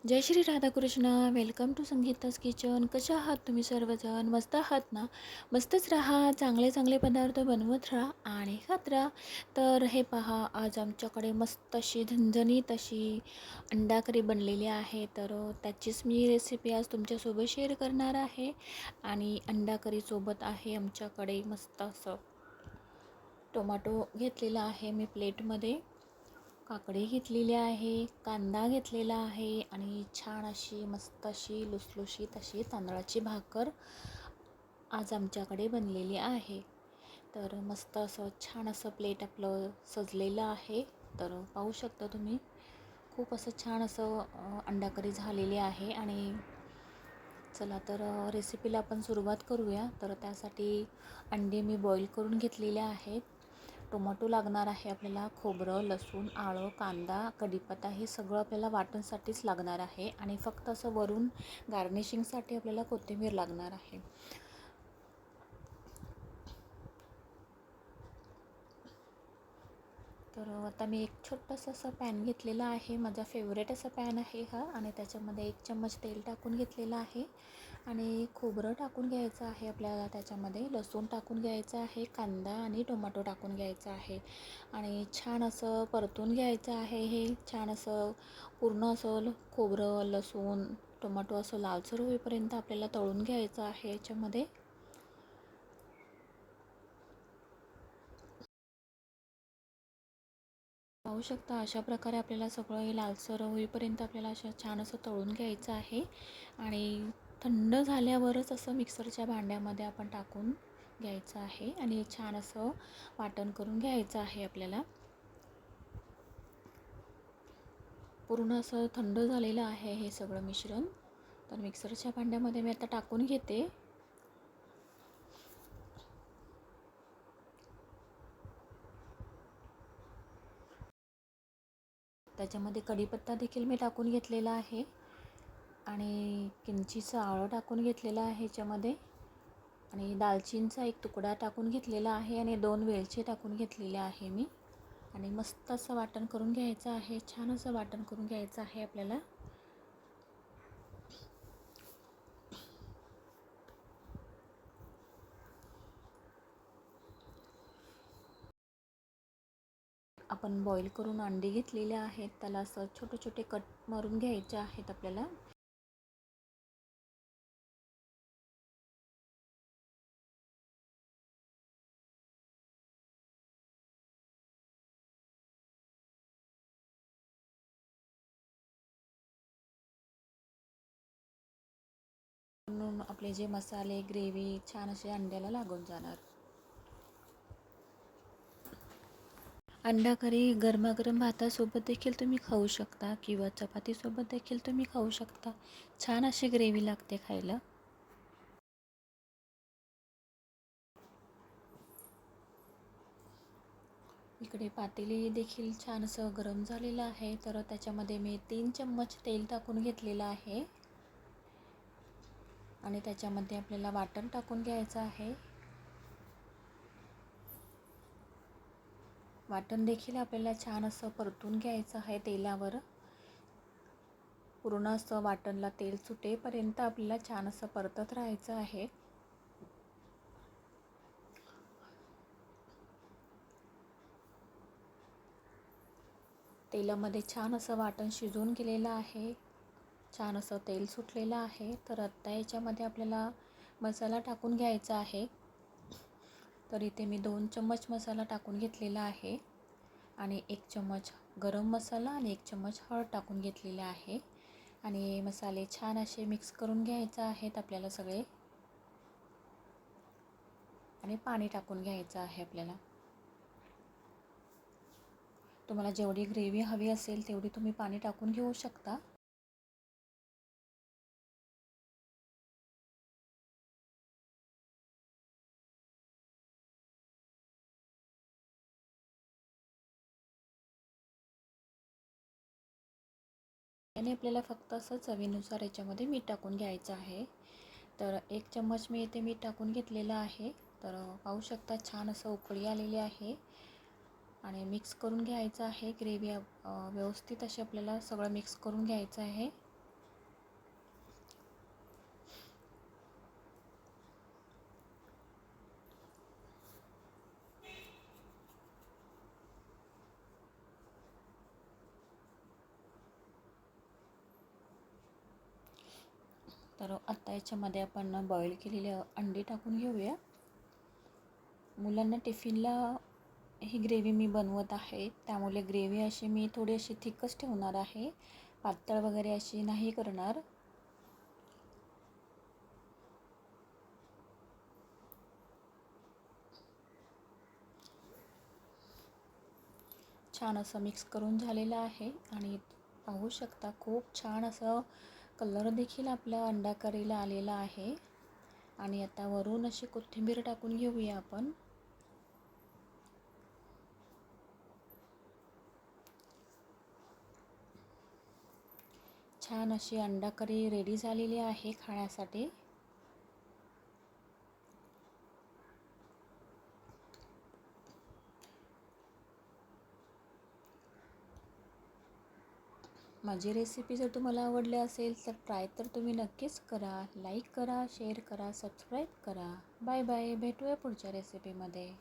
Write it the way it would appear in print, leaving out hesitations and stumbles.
Jai Shri Radhakrishna. Welcome to Sangeeta's kitchen. कशा आहात तुम्ही सर्वजण? मस्त आहात ना? मस्तच राहा, चांगले चांगले पदार्थ बनवत राहा आणि खात राहा. तर हे पहा, आज आमच्याकडे मस्त अशी झणझणीत अशी अंडा करी बनलेली आहे. तर त्याचीच मी रेसिपी आज तुमच्यासोबत शेअर करणार आहे. आणि अंडा करीसोबत आहे आमच्याकडे मस्त असं टोमॅटो घेतलेला आहे मी प्लेटमध्ये, काकडी घेतलेली आहे, कांदा घेतलेला आहे आणि छान अशी मस्त अशी लुसलुशीत अशी तांदळाची भाकर आज आमच्याकडे बनलेली आहे. तर मस्त असं छान असं प्लेट आपलं सजलेलं आहे. तर पाहू शकता तुम्ही, खूप असं छान असं अंडा करी झालेली आहे. आणि चला तर रेसिपीला आपण सुरुवात करूया. तर त्यासाठी अंडे मी बॉईल करून घेतलेले आहेत. टोमॅटो लागणार आहे आपल्याला, खोबरं, लसूण, आलं, कांदा, कढीपत्ता हे सगळं आपल्याला वाटणसाठीच लागणार आहे. आणि फक्त असं वरून गार्निशिंगसाठी आपल्याला कोथिंबीर लागणार आहे. तर आता मी एक छोटंसं असं पॅन घेतलेला आहे. माझा फेवरेट असा पॅन आहे हा. आणि त्याच्यामध्ये 1 चम्मच तेल टाकून घेतलेलं आहे. आणि खोबरं टाकून घ्यायचं आहे आपल्याला, त्याच्यामध्ये लसूण टाकून घ्यायचं आहे, कांदा आणि टोमॅटो टाकून घ्यायचं आहे. आणि छान असं परतून घ्यायचं आहे. हे छान असं पूर्ण असं खोबरं, लसूण, टोमॅटो असं लालसर होईपर्यंत आपल्याला तळून घ्यायचं आहे याच्यामध्ये. पाहू शकता, अशा प्रकारे आपल्याला सगळं हे लालसर होईपर्यंत आपल्याला असं छान असं तळून घ्यायचं आहे. आणि थंड झाल्यावरच असं मिक्सरच्या भांड्यामध्ये आपण टाकून घ्यायचं आहे आणि छान असं वाटण करून घ्यायचं आहे आपल्याला. पूर्ण असं थंड झालेलं आहे हे सगळं मिश्रण. तर मिक्सरच्या भांड्यामध्ये मी आता टाकून घेते. त्याच्यामध्ये कढीपत्ता देखील मी टाकून घेतलेला आहे आणि किंचितचं आलं टाकून घेतलेलं आहे ह्याच्यामध्ये. आणि दालचिनीचा एक तुकडा टाकून घेतलेला आहे आणि 2 वेलची टाकून घेतलेल्या आहे मी. आणि मस्त असं वाटण करून घ्यायचं आहे. छान असं वाटण करून घ्यायचं आहे आपल्याला. आपण बॉईल करून अंडी घेतलेले आहेत, त्याला असं छोटे छोटे कट मारून घ्यायचे आहेत आपल्याला. म्हणून आपले जे मसाले, ग्रेव्ही छान असे अंड्याला लागून जाणार. अंडा करी गरमागरम भातासोबत देखील तुम्ही खाऊ शकता किंवा चपातीसोबत देखील तुम्ही खाऊ शकता. छान अशी ग्रेव्ही लागते खायला. इकडे पातेली देखील छान असं गरम झालेलं आहे. तर त्याच्यामध्ये मी 3 चम्मच तेल टाकून घेतलेलं आहे. आणि त्याच्यामध्ये आपल्याला वाटण टाकून घ्यायचं आहे. वाटण देखील आपल्याला छान असं परतून घ्यायचं आहे तेलावर. पूर्ण असं वाटणला तेल सुटेपर्यंत आपल्याला छान असं परतत राहायचं आहे. तेलामध्ये छान असं वाटण शिजवून गेलेलं आहे. छान असं तेल सुटलेलं आहे. तर आत्ता याच्यामध्ये आपल्याला मसाला टाकून घ्यायचा आहे. तर इथे मी 2 चम्मच मसाला टाकून घेतलेला आहे. आणि 1 चम्मच गरम मसाला आणि 1 चम्मच हळद टाकून घेतलेला आहे. आणि मसाले छान असे मिक्स करून घ्यायचे आहेत आपल्याला सगळे. आणि पाणी टाकून घ्यायचं आहे आपल्याला. तुम्हाला जेवढी ग्रेव्ही हवी असेल तेवढी तुम्ही पाणी टाकून घेऊ शकता. आणि आपल्याला फक्त असं चवीनुसार याच्यामध्ये मीठ टाकून घ्यायचं आहे. तर 1 चम्मच मी इथे मीठ टाकून घेतलेलं आहे. तर पाहू शकता छान असं उकळी आलेली आहे. आणि मिक्स करून घ्यायचं आहे ग्रेव्ही. व्यवस्थित असे आपल्याला सगळं मिक्स करून घ्यायचं आहे. तर आता याच्यामध्ये आपण बॉईल केलेले अंडी टाकून घेऊया. मुलांना टिफिनला ही ग्रेव्ही मी बनवत आहे, त्यामुळे ग्रेव्ही अशी मी थोडी अशी थिकच ठेवणार आहे, पातळ वगैरे अशी नाही करणार. छान असं मिक्स करून झालेलं आहे आणि पाहू शकता खूप छान असं कलर देखील आपल्या अंडा करीला आलेला आहे. आणि आता वरून अशी कोथिंबीर टाकून घेऊया आपण. छान अशी अंडा करी रेडी झालेली आहे खाण्यासाठी. माझी रेसिपी जर तुम्हाला आवडली असेल तर ट्राय तर तुम्ही नक्कीच करा. लाईक करा, शेअर करा, सबस्क्राईब करा. Bye bye. भेटूया पुढच्या रेसिपीमध्ये.